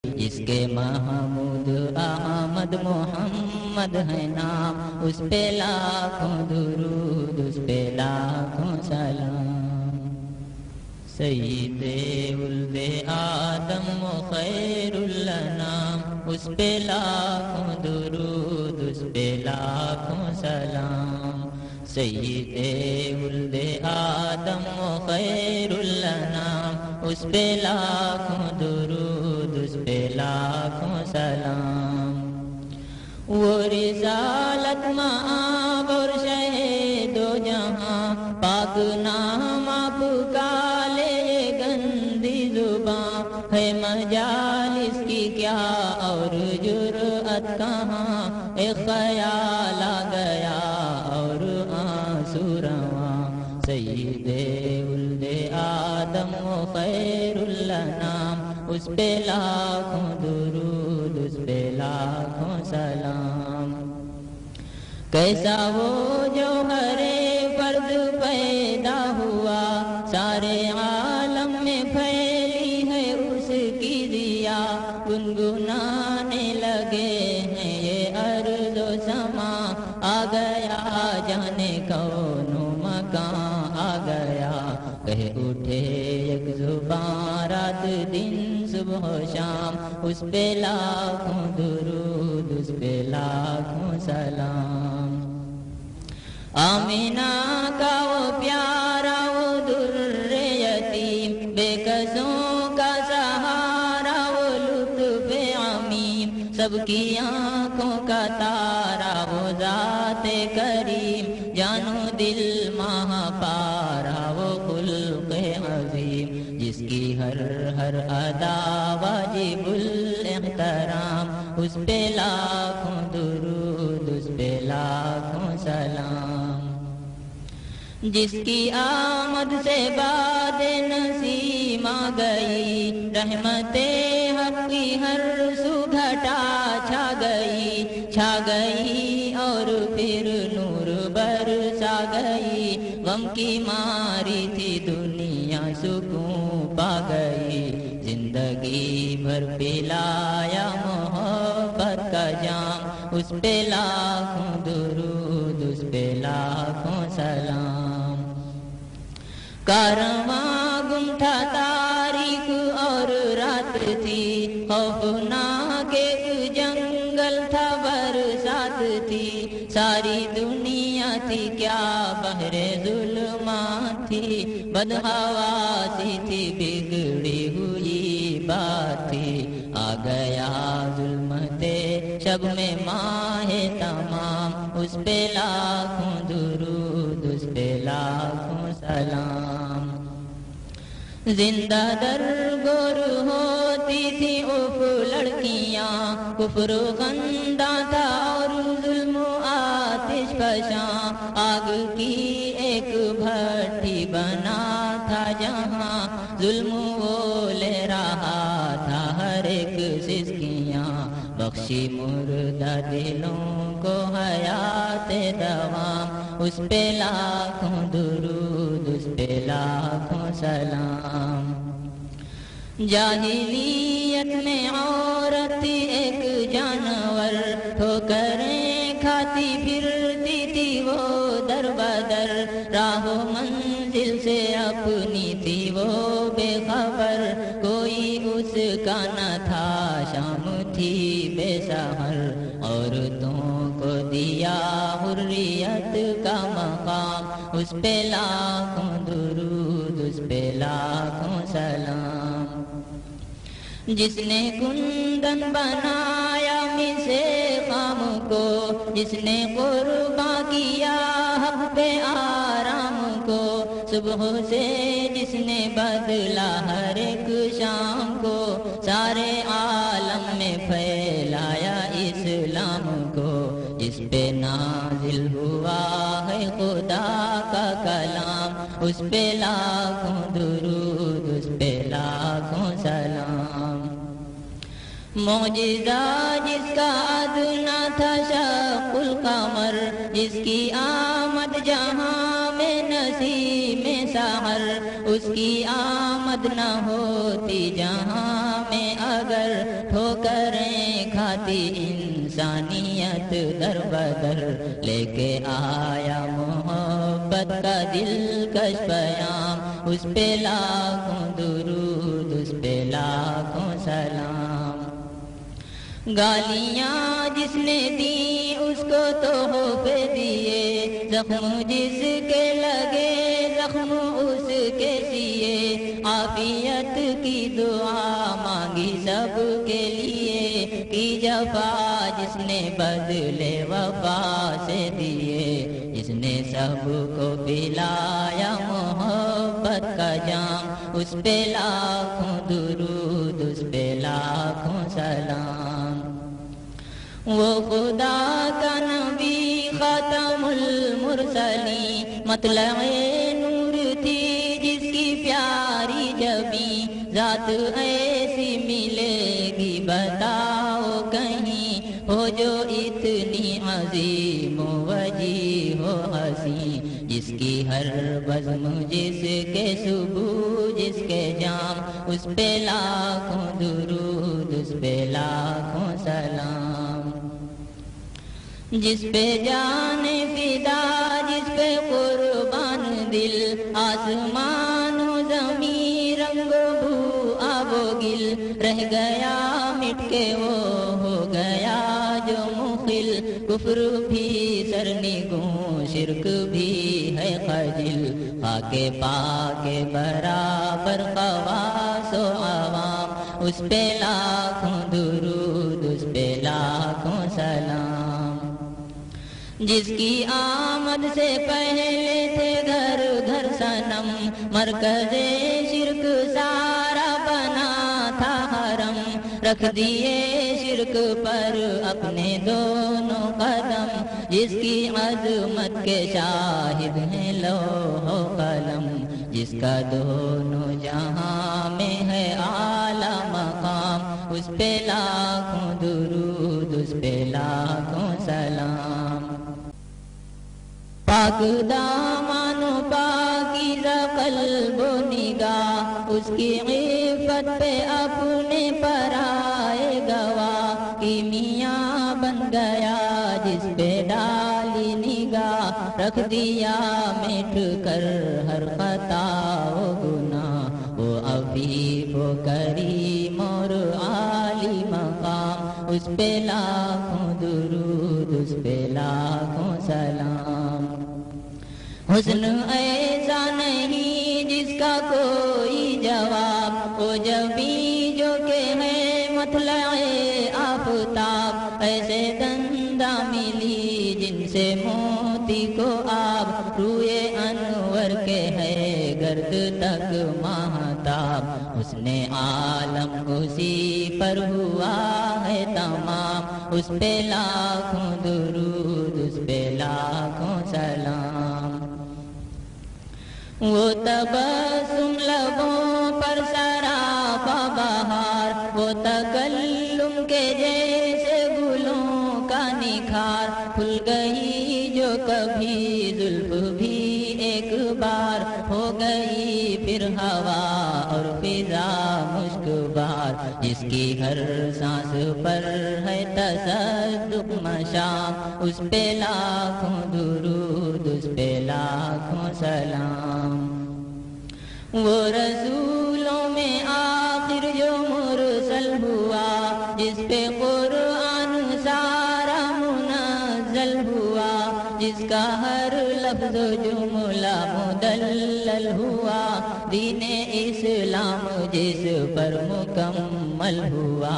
جس کے محمود احمد محمد ہے نام، اس پہ لاکھوں درود، اس پہ لاکھوں سلام۔ سید ولد آدم و خیر الانام، اس پہ لاکھوں درود، اس پہ لاکھوں سلام۔ سید ولد آدم و خیر الانام، اس پہ لاکھوں درود، اس پہ لاکھوں سلام۔ وہ رسالت مآب اور شہید و جہاں، پاک نام آپ کا لے گندی زباں، ہے مجالس کی کیا اور جرأت کہاں، ایک خیال آ گیا اور آنسو رواں۔ سید ولد آدم و خیر الانام، اس پہ لاکھوں درود، اس پہ لاکھوں سلام۔ کیسا وہ جوہر فرد پیدا ہوا، سارے عالم میں پھیلی ہے اس کی ضیا، گنگنانے لگے ہیں یہ ارض و سما، آ گیا جانے کون و مکان، آ گیا کہہ اٹھے یک زبان، رات دن صبح و شام، اس پہ لاکھوں درود، اس پہ لاکھوں سلام۔ آمینہ کا وہ پیارا وہ در یتیم، بے کسوں کا سہارا وہ لطف عمیم، سب کی آنکھوں کا تارا وہ ذات کریم، جانو دل ماہ پارا وہ خلق عظیم، جس کی ہر ہر ادا واجب الاحترام، اس پہ لاکھوں درود، اس پہ لاکھوں سلام۔ جس کی آمد سے باد نسیم آ گئی، رحمت حق کی ہر سو گھٹا چھا گئی اور پھر نور برسا گئی، غم کی ماری تھی دنیا سکون پا گئی، زندگی بھر پلایا محبت کا جام، اس پہ لاکھوں درود، اس پہ لاکھوں سلام۔ کارواں گم تھا تاریک اور رات تھی، خوفناک ایک جنگل تھا برسات تھی، ساری دنیا تھی کیا بحر ظلمات تھی، بدحواسی تھی بگڑی ہوئی بات تھی، آ گیا ظلمت شب میں ماہ تمام، اس پہ لاکھوں درود، اس پہ لاکھوں سلام۔ زندہ در گور ہوتی تھی اف لڑکیاں، کفر و خندہ تھا اور ظلم و آتش فشاں، آگ کی ایک بھٹی بنا تھا جہاں، ظلم وہ لے رہا تھا ہر ایک سسکیاں، بخشی مردہ دلوں کو حیات دوام، اس پہ لاکھوں درود، اس پہ لاکھوں سلام۔ جاہلیت میں عورت تھی ایک جانور، ٹھوکریں کھاتی پھرتی تھی وہ در بدر، راہ و منزل سے اپنی تھی وہ بے خبر، کوئی اس کا نہ تھا شام تھی بے سحر، عورتوں کو دیا حریت کا مقام، اس پہ لاکھوں درود، اس پہ لاکھوں سلام۔ جس نے کندن بنایا مِسے خام کو، جس نے قرباں کیا حق پہ آرام کو، صبح سے جس نے بدلا ہر ایک شام کو، سارے عالم میں پھیلایا اسلام کو، جس پہ نازل ہوا ہے خدا کا کلام، اس پہ لاکھوں درود، اس پہ لاکھوں سلام۔ معجزہ جس کا ادنا تھا شق القمر، جس کی آمد جہاں میں نسیم سحر، اس کی آمد نہ ہوتی جہاں میں اگر ٹھوکریں کھاتی انسانیت در بدر، لے کے آیا محبت کا دلکش پیام، اس پہ لاکھوں درود، اس پہ لاکھوں سلام۔ گالیاں جس نے دی اس کو تحفے دیے، زخم جس کے لگے زخم اس کے سیے، عافیت کی دعا مانگی سب کے لیے، کی جفا جس نے بدلے وفا سے دیے، جس نے سب کو پلایا محبت کا جام، اس پہ لاکھوں درود، اس پہ لاکھوں سلام۔ وہ خدا کا نبی خاتم المرسلین، مطلع نور تھی جس کی پیاری جبیں، ذات ایسی ملے گی بتاؤ کہیں، ہو جو اتنی عظیم و وجیہ و حسین، جس کی ہر بزم جس کے صبح جس کے جام، اس پہ لاکھوں درود، اس پہ لاکھوں سلام۔ جس پہ جان فدا، جس پہ قربان دل، آسمان و زمین رنگ و بو آب و گل، رہ گیا مٹ کے وہ ہو گیا جو مخل، کفر بھی سرنگوں شرک بھی ہے خجل، خاک پاک برابر خواص و عوام، اس پہ لاکھوں درود، اس پہ لاکھوں سلام۔ جس کی آمد سے پہلے تھے گھر گھر صنم، مرکز شرک سارا بنا تھا حرم، رکھ دیے شرک پر اپنے دونوں قدم، جس کی عظمت کے شاہد ہیں لوح و قلم، جس کا دونوں جہاں میں ہے اعلیٰ مقام، اس پہ لاکھوں درود، اس پہ لاکھوں سلام۔ پاک دامن و پاکیزہ قلب و نگاہ، اس کی عفت پہ اپنے پر آئے گواہ، کیمیا بن گیا جس پہ ڈالی نگاہ، رکھ دیا مٹ کر ہر خطا و گناہ، وہ عفیف و کریم اور عالی مقام، اس پہ لاکھوں درود، اس پہ لاکھوں سلام۔ حسن ایسا نہیں جس کا کوئی جواب، وہ جبیں جو کہ ہے مطلع آفتاب، ایسے دندہ ملی جن سے موتی کو آب، روئے انور کے ہے گرد تک ماہتاب، اس نے عالم اسی پر ہوا ہے تمام، اس پہ لاکھوں درود، اس پہ لاکھوں سلام۔ وہ تبسم لبوں پر سراپا بہار، وہ تکلم کے جیسے گلوں کا نکھار، کھل گئی جو کبھی زلف بھی ایک بار، ہو گئی پھر ہوا اور فضا مشک بار، جس کی ہر سانس پر ہے تصدق مشام، اس پہ لاکھوں درود، اس پہ لاکھوں سلام۔ وہ رسولوں میں آخر جو مرسل ہوا، جس پہ قرآن سارا منزل ہوا، جس کا ہر لفظ و جملہ مدلل ہوا، دین اسلام جس پر مکمل ہوا،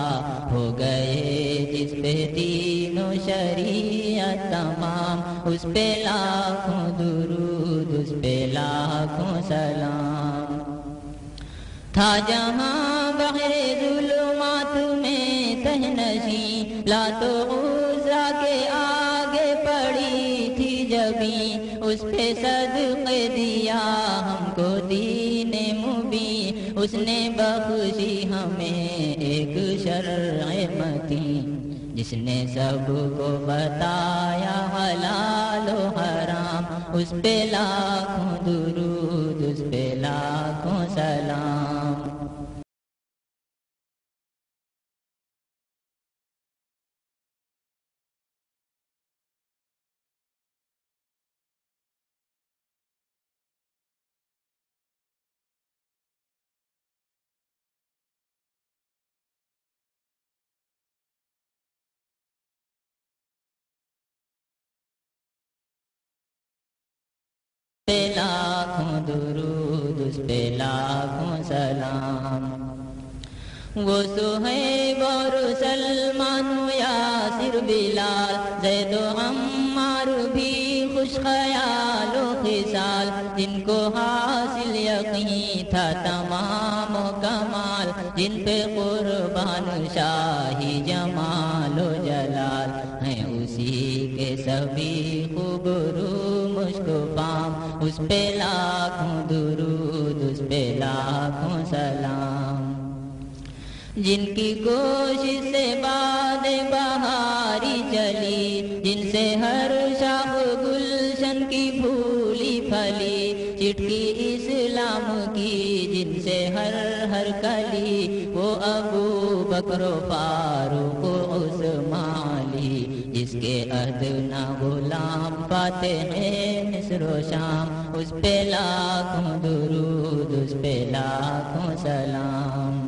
ہو گئے جس پہ دین و شریعت تمام، اس پہ لاکھوں درود، اس پہ لاکھوں سلام۔ تھا جہاں بحر ظلمات میں تہنشیں، لات و عزیٰ کے آگے پڑی تھی جبیں، اس پہ صدقے دیا ہم کو دین مبین، اس نے بخشی ہمیں ایک شرع متین، جس نے سب کو بتایا حلال و حرام، اس پہ لاکھوں درود، اس پہ لاکھوں سلام۔ اس پہ لاکھوں سلام۔ وہ صہیب اور سلمان و یاسر بلال، زید و عمار بھی خوش خیال و خصال، جن کو حاصل یقین تھا تمام و کمال، جن پہ قربان شاہی جمال و جلال، ہیں اسی کے سبھی خوبرو مشک و فام، اس پہ لاکھوں درود اس پہ لاکھوں سلام۔ جن کی کوشش سے باد بہاری چلی، جن سے ہر شاخ گلشن کی پھولی پھلی، چٹکی اسلام کی جن سے ہر کلی، وہ ابو بکر و فاروق و عثمان علی، جس کے ادنا غلام پاتے ہیں مصر و شام، اس پہ لاکھوں درود اس پہ لاکھوں سلام۔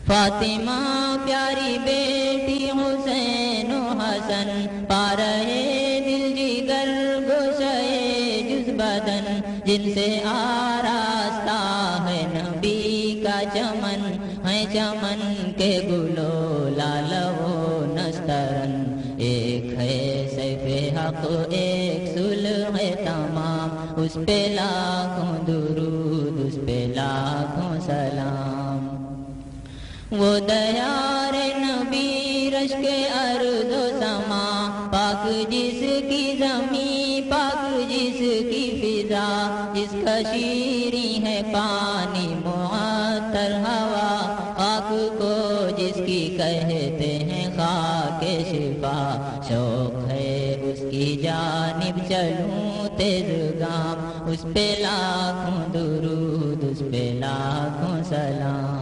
فاطمہ پیاری بیٹی حسین و حسن، پا رہے دل جگر گوشے جز بدن، جن سے آراستہ ہے نبی کا چمن، ہے چمن کے گلو لال و نسترن، ایک ہے سیف حق ایک صلح تمام، اس پہ لاکھوں درود اس پہ لاکھوں سلام۔ وہ دیار نبی رشک ارض و سما، پاک جس کی زمین پاک جس کی فضا، جس کا شیریں ہے پانی معطر ہوا، خاک کو جس کی کہتے ہیں خاک شفا، شوق ہے اس کی جانب چلوں تیز گام، اس پہ لاکھوں درود اس پہ لاکھوں سلام۔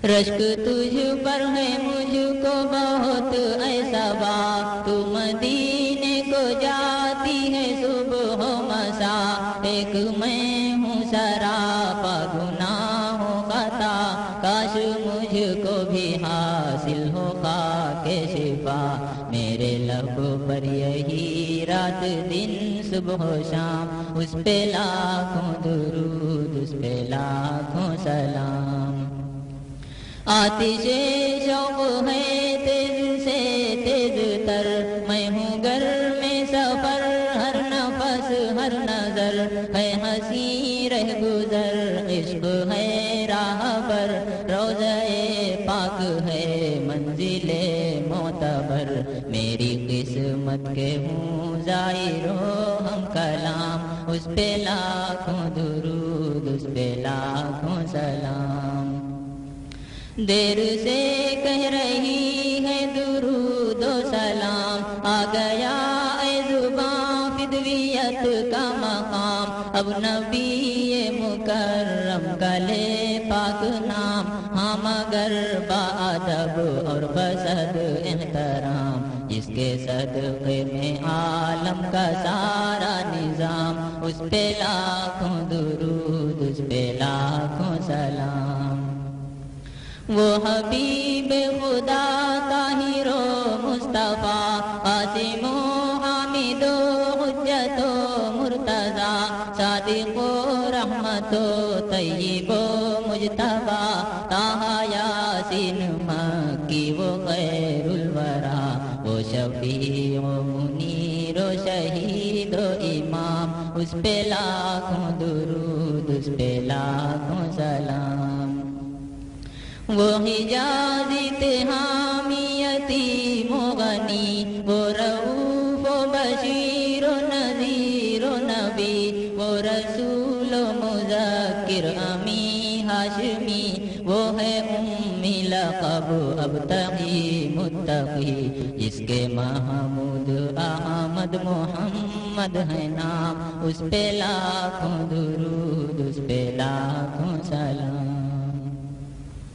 رشک تجھ پر ہے مجھ کو بہت اے صبا، تو مدینے کو جاتی ہے صبح و مساء، ایک میں ہوں سراپا گناہوں خطا، کاش مجھ کو بھی حاصل ہو خاک شفا، میرے لب پر یہی رات دن صبح و شام، اس پہ لاکھوں درود اس پہ لاکھوں سلام۔ آتش شوق ہے تیز سے تیز تر، میں ہوں گر میں سفر، ہر نفس ہر نظر ہے ہنسی رہ گزر، عشق ہے راہ پر روضہ پاک ہے منزل معتبر، میری قسمت کے ہوں ظاہر و ہم کلام، اس پہ لاکھوں درود اس پہ لاکھوں سلام۔ دیر سے کہہ رہی ہے درود و سلام، آ گیا اے زباں فدویت کا مقام، اب نبی مکرم کا لے پاک نام، ہاں مگر بادب اور بصد احترام، جس کے صدقے میں عالم کا سارا نظام، اس پہ لاکھوں درود اس پہ لاکھوں سلام۔ وہ حبیب خدا طاہر و مصطفیٰ، قاسم و حامد و حجت و مرتضیٰ، صادق و رحمت و طیب و مجتبیٰ، طٰہٰ یاسین مکی و خیر الورا، وہ شفیع و منیر و شہید و امام، اس پہ لاکھوں درود اس پہ لاکھوں سلام۔ وہ حجاز اتحامی یتیم و غنی، وہ رؤوف و بشیر و نذیر و نبی، وہ رسول و مذکر امی ہاشمی، وہ ہے امی لقب ابتغی متقی، جس کے محمود احمد محمد ہے نام، اس پہ لاکھوں درود اس پہ لاکھوں سلام۔